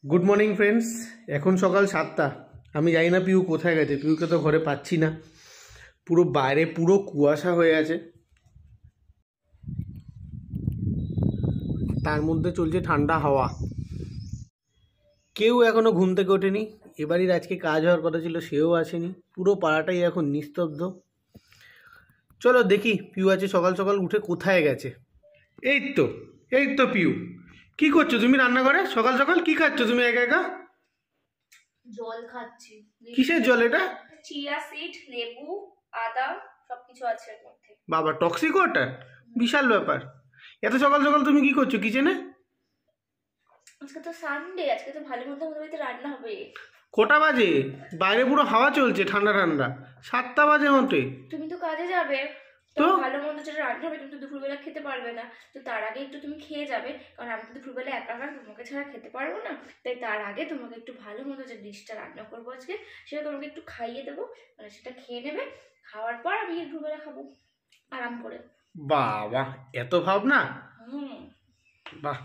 Good morning friends. এখন সকাল 7টা। আমি জানি না পিউ কোথায় গেছে, পিউকে তো ঘরে পাচ্ছি না। পুরো বাইরে পুরো কুয়াশা হয়ে আছে, তার মধ্যে চলছে ঠান্ডা হাওয়া। কেউ এখনো ঘুম থেকে ওঠেনি। এবারই আজকে কাজ হওয়ার কথা ছিল, সেও আসেনি। পুরো পাড়াটাই এখন নিস্তব্ধ। চলো দেখি পিউ আছে সকাল সকাল উঠে কোথায় গেছে। এই তো পিউ, কি করছো তুমি রান্নাঘরে? সকাল সকাল কি খাচ্ছ তুমি একা একা? জল খাচ্ছি। কিসের জল এটা? চিয়া সিড, লেবু, আদা সবকিছু আছে এর মধ্যে। বাবা, টক্সিক ওয়াটার, বিশাল ব্যাপার। এত সকাল সকাল তুমি কি করছো কিচেনে? আজকে তো সানডে, আজকে তো ভালো মতো আমাদের বাড়িতে রান্না হবে। কটা বাজে? বাইরে পুরো হাওয়া চলছে ঠান্ডা ঠান্ডা। 7টা বাজে মতে। তুমি তো কাজে যাবে, তো ভালো মতো যেটা রান্না হবে তুমি তো দুপুরবেলা খেতে পারবে না। তো তার আগে একটু তুমি খেয়ে যাবে, কারণ আমি তো দুপুরবেলা একা একা তোমাকে ছাড়া খেতে পারবো না। তাই তার আগে তোমাকে একটু ভালো মতো যে ডিশটা রান্না করবো আজকে, সেটা তোমাকে একটু খাইয়ে দেবো। মানে সেটা খেয়ে নেবে, খাওয়ার পর আমি দুপুরবেলা খাবো আরাম করে। বাবা, এত ভাবনা। বাহ,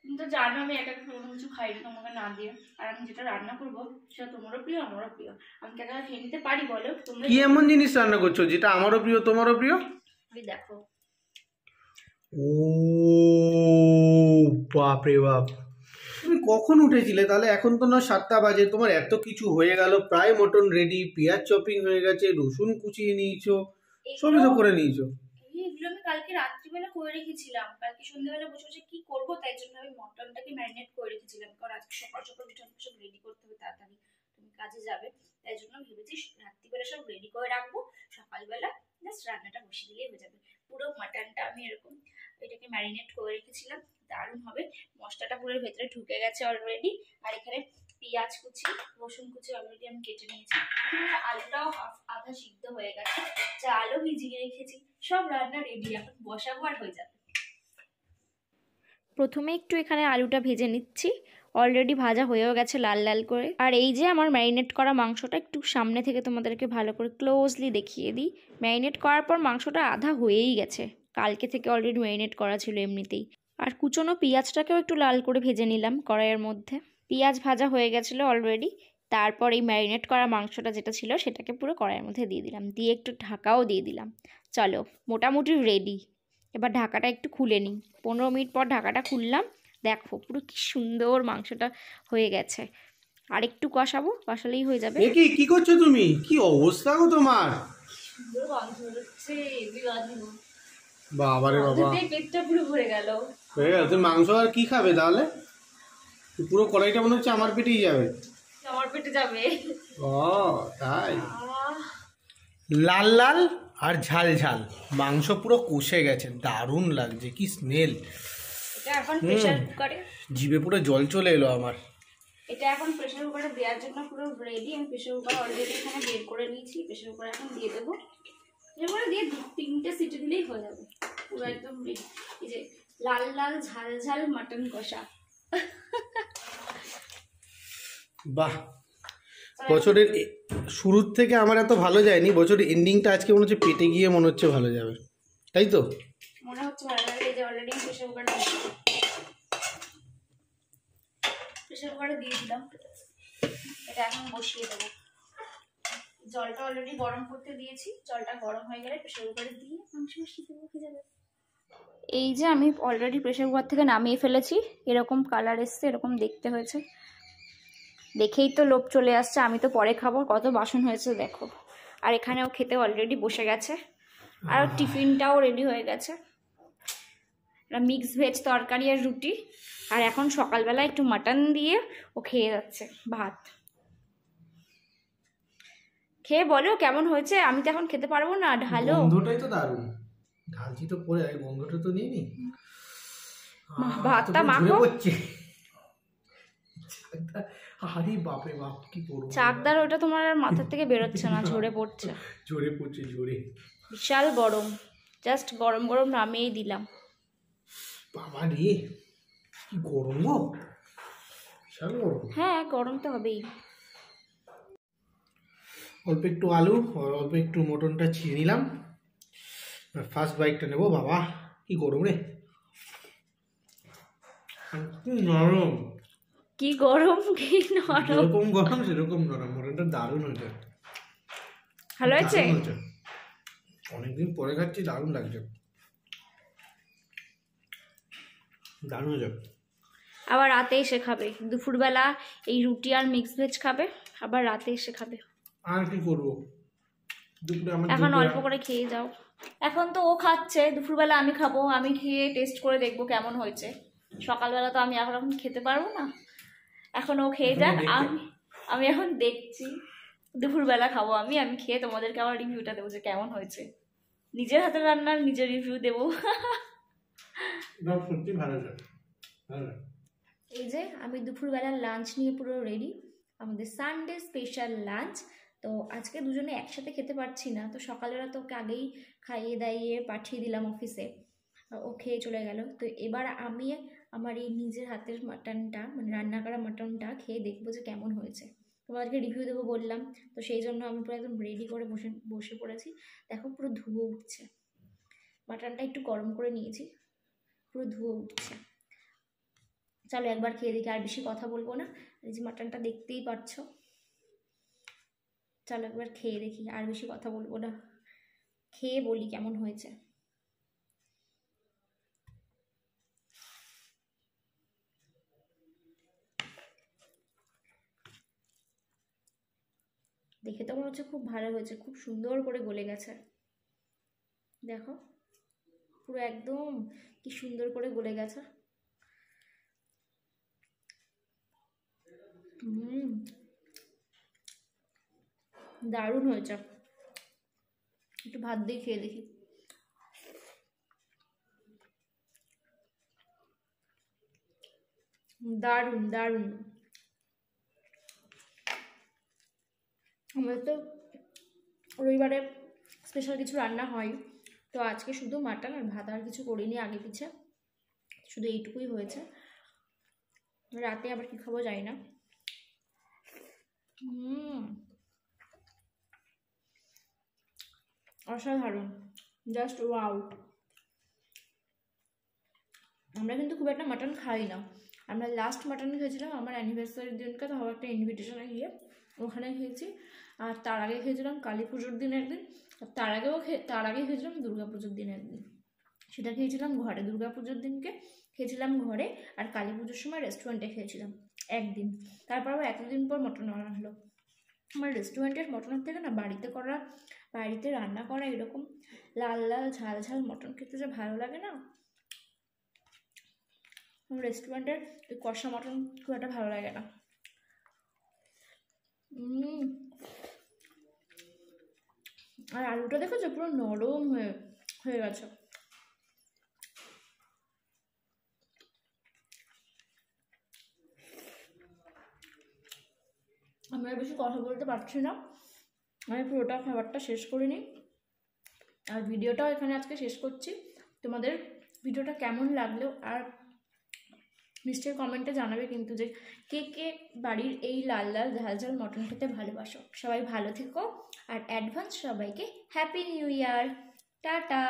তুমি তো জানো আমি একা একা কোনো কিছু খাই না তোমাকে না দিয়ে। আর আমি যেটা রান্না করবো সেটা তোমারও প্রিয় আমারও প্রিয়। আমি একা একা খেয়ে নিতে পারি বলো? তোমরা কি এমন জিনিস রান্না করছো যেটা আমারও প্রিয় তোমারও প্রিয়? ওই দেখো। ও বাপ রে বাপ, তুমি কখন উঠেছিলে তাহলে? এখন তো না 7টা বাজে, তোমার এত কিছু হয়ে গেল। প্রায় মটন রেডি, পেঁয়াজ চপিং হয়ে গেছে, রসুন কুচিয়ে নিয়েছো, সবই তো করে নিয়েছো। এগুলো আমি কালকে রাত্রিবেলা করে রেখেছিলাম। কালকে সন্ধ্যাবেলা বসে বসে কি করবো তাই জন্য আমি মটনটাকে ম্যারিনেট করে রেখেছিলাম, কারণ আজকে সকাল সকাল উঠে আমাকে সব রেডি করতে হবে তাড়াতাড়ি, তুমি কাজে যাবে। তাই জন্য ভেবেছি রাত্রিবেলা সব রেডি করে রাখবো, সকালবেলা জাস্ট রান্নাটা বসিয়ে দিলেই হয়ে যাবে। পুরো মাটনটা আমি এরকম এটাকে ম্যারিনেট করে রেখেছিলাম, দারুণ হবে। মশলাটা পুরো ভেতরে ঢুকে গেছে অলরেডি। আর এখানে পেঁয়াজ কুচি, রসুন কুচি অলরেডি আমি কেটে নিয়েছি। আলুটাও আধা সিদ্ধ হয়ে গেছে, চালও ভিজিয়ে রেখেছি। সব রান্না রেডি, এখন বসাবো আর হয়ে যাবে। প্রথমে একটু এখানে আলুটা ভেজে নিচ্ছি, অলরেডি ভাজা হয়েও গেছে লাল লাল করে। আর এই যে আমার ম্যারিনেট করা মাংসটা, একটু সামনে থেকে তোমাদেরকে ভালো করে ক্লোজলি দেখিয়ে দিই। ম্যারিনেট করার পর মাংসটা আধা হয়েই গেছে, কালকে থেকে অলরেডি ম্যারিনেট করা ছিল এমনিতেই। আর কুচনো পেঁয়াজটাকেও একটু লাল করে ভেজে নিলাম কড়াইয়ের মধ্যে। পেঁয়াজ ভাজা হয়ে গেছিলো অলরেডি। তারপর এই ম্যারিনেট করা মাংসটা যেটা ছিল সেটাকে পুরো কড়াইয়ের মধ্যে দিয়ে দিলাম, দিয়ে একটু ঢাকাও দিয়ে দিলাম। চলো মোটামুটি রেডি। এবার ঢাকাটা একটু খুলে নিই। 15 মিনিট পর ঢাকাটা খুললাম, দেখো পুরো কি সুন্দর মাংসটা হয়ে গেছে। আর একটু কষাবো, কষালেই হয়ে যাবে। কি করছো তুমি? কি অবস্থা গো তোমার? সুন্দর গন্ধ হচ্ছে, বাবা রে বাবা, পেটটা পুরো ভরে গেল। তুমি মাংস আর কি খাবে তাহলে? পুরো কড়াইটা মনে হচ্ছে আমার পেটেই যাবে। আমার পেটে যাবে। ও তাই? লাল লাল আর ঝাল ঝাল মাংস পুরো কষে গেছে, দারুণ লাগছে, কি স্মেল। এটা এখন প্রেসার কুকারে, জিভে পুরো জল চলে এলো আমার। এটা এখন প্রেসার কুকারে দেওয়ার জন্য পুরো রেডি। আমি প্রেসার কুকার অলরেডি এখানে বের করে নিয়েছি, প্রেসার কুকারে এখন দিয়ে দেবো। এরপরে দিয়ে 2-3টে সিটি দিলেই হয়ে যাবে, পুরো একদম রেডি। এই যে লাল লাল ঝাল ঝাল মাটন কষা। বাহ, বছরের শুরুর থেকে আমার এত ভালো যায়নি, বছরের এন্ডিংটা আজকে মনে হচ্ছে পেটে গিয়ে মনে হচ্ছে ভালো যাবে, তাই তো মনে হচ্ছে ভালো লাগে। এই যে অলরেডি প্রেসার কুকারে দিয়ে দিলাম, এটা এখন বসিয়ে দেবো। জলটা অলরেডি গরম করতে দিয়েছি, জলটা গরম হয়ে গেলে প্রেসার কুকারে দিয়ে মাংস বসিয়ে দেবো, হয়ে যাবে। এই যে আমি অলরেডি প্রেসার কুকার থেকে নামিয়ে ফেলেছি, এরকম কালার এসছে, এরকম দেখতে হয়েছে। দেখেই তো লোভ চলে আসছে, আমি তো পরে খাবো। কত বাসন হয়েছে দেখো। আর এখানেও খেতে অলরেডি বসে গেছে, আর টিফিনটাও রেডি হয়ে গেছে। মিক্স ভেজ তরকারি আর রুটি। আর এখন সকালবেলা একটু মাটন দিয়ে ও খেয়ে যাচ্ছে ভাত। খেয়ে বলো কেমন হয়েছে। আমি তো এখন খেতে পারবো না, ঢালো। গন্ধটাই তো দারুণ, ঢালছি তো পরে, গন্ধটা তো নিয়ে নি। ভাতটা মাখো। আরে বাপরে বাপ, কি করব। চাকদার ওটা তোমার আর মাথার থেকে বেরোচ্ছে না, ঝরে পড়ছে। ঝরে পড়ছে, ঝরে। বিশাল গরম, জাস্ট গরম গরম নামিয়েই দিলাম। বাবা রে, কি গরম গো, বিশাল গরম। হ্যাঁ, গরম তো হবেই। অল্প একটু আলু আর অল্প একটু মটনটা ছিঁড়ে নিলাম। ফার্স্ট বাইকটা নেবো। বাবা কি গরম রে, নরম। কি গরম কি নরম, যেরকম গরম সেরকম নরম। মটনটা দারুণ হয়েছে, ভালো হয়েছে। দারুণ হয়েছে। অনেকদিন পরে খাচ্ছি, দারুণ লাগছে, দারুণ হয়েছে। আবার রাতে এসে খাবে, দুপুরবেলা এই রুটি আর মিক্স ভেজ খাবে, আবার রাতে এসে খাবে। আর কি করবো, দুপুরে আমার এখন অল্প করে খেয়ে যাও। এখন তো ও খাচ্ছে, দুপুরবেলা আমি খাবো, আমি খেয়ে টেস্ট করে দেখবো কেমন হয়েছে। সকালবেলা তো আমি এখন খেতে পারবো না, এখন ও খেয়ে যাক, আমি এখন দেখছি। দুপুরবেলা খাবো আমি, আমি খেয়ে তোমাদেরকে আবার রিভিউটা দেবো যে কেমন হয়েছে। নিজের হাতে রান্নার নিজের রিভিউ দেবো। সত্যি ভালো লাগে। এই যে আমি দুপুরবেলার লাঞ্চ নিয়ে পুরো রেডি, আমাদের সানডে স্পেশাল লাঞ্চ। তো আজকে দুজনে একসাথে খেতে পারছি না, তো সকালবেলা তো ওকে আগেই খাইয়ে দাইয়ে পাঠিয়ে দিলাম অফিসে, ও খেয়ে চলে গেল। তো এবার আমি আমার এই নিজের হাতের মাটনটা, মানে রান্না করা মাটনটা খেয়ে দেখবো যে কেমন হয়েছে, তোমাদেরকে রিভিউ দেবো বললাম। তো সেই জন্য আমি পুরো একদম রেডি করে বসে পড়েছি। দেখো পুরো ধুয়ো উঠছে, মাটনটা একটু গরম করে নিয়েছি, পুরো ধুয়ো উঠছে। চলো একবার খেয়ে দেখি, আর বেশি কথা বলবো না, এই যে মাটনটা দেখতেই পাচ্ছ। চলো একবার খেয়ে দেখি, আর বেশি কথা বলবো না, খেয়ে বলি কেমন হয়েছে। দেখে তো মনে হচ্ছে খুব ভালো হয়েছে, খুব সুন্দর করে গলে গেছে। দেখো পুরো একদম কি সুন্দর করে গলে গেছে। দারুণ হয়েছে, একটু ভাত দিয়ে খেয়ে দেখি। দারুণ দারুণ। আমাদের তো রবিবারে স্পেশাল কিছু রান্না হয়, তো আজকে শুধু মাটন আর ভাত, আর কিছু করিনি আগে পিছে, শুধু এইটুকুই হয়েছে। রাতে আবার কি খাবো জানি না। অসাধারণ, জাস্ট ওয়াও। আমরা কিন্তু খুব একটা মাটন খাই না, আমরা লাস্ট মাটন খেয়েছিলাম আমার অ্যানিভার্সারির দিনকে, তো একটা ইনভিটেশনে গিয়ে ওখানে খেয়েছি। আর তার আগে খেয়েছিলাম কালী পুজোর দিন একদিন, আর তার আগে খেয়েছিলাম দুর্গা পুজোর দিন একদিন। সেটা খেয়েছিলাম ঘরে, দুর্গা পুজোর দিনকে খেয়েছিলাম ঘরে, আর কালী পুজোর সময় রেস্টুরেন্টে খেয়েছিলাম একদিন। তারপর আবার এতদিন পর মটন আনা হলো। আমার রেস্টুরেন্টের মটনের থেকে না বাড়িতে রান্না করা এরকম লাল লাল ঝাল ঝাল মটন খেতে যে ভালো লাগে না। রেস্টুরেন্টের ওই কষা মটন খুব একটা ভালো লাগে না। আর আলুটা দেখেছো পুরো নরম হয়ে গেছে। আমি আর বেশি কথা বলতে পারছি না, আমি পুরোটা খাবারটা শেষ করে নিই, আর ভিডিওটাও এখানে আজকে শেষ করছি। তোমাদের ভিডিওটা কেমন লাগলো আর নিশ্চয়ই কমেন্টে জানাবে কিন্তু, যে কে কে বাড়ির এই লাল লাল ঝাল ঝাল মটন খেতে ভালোবাসো। সবাই ভালো থেকো, আর অ্যাডভান্স সবাইকে হ্যাপি নিউ ইয়ার, টাটা।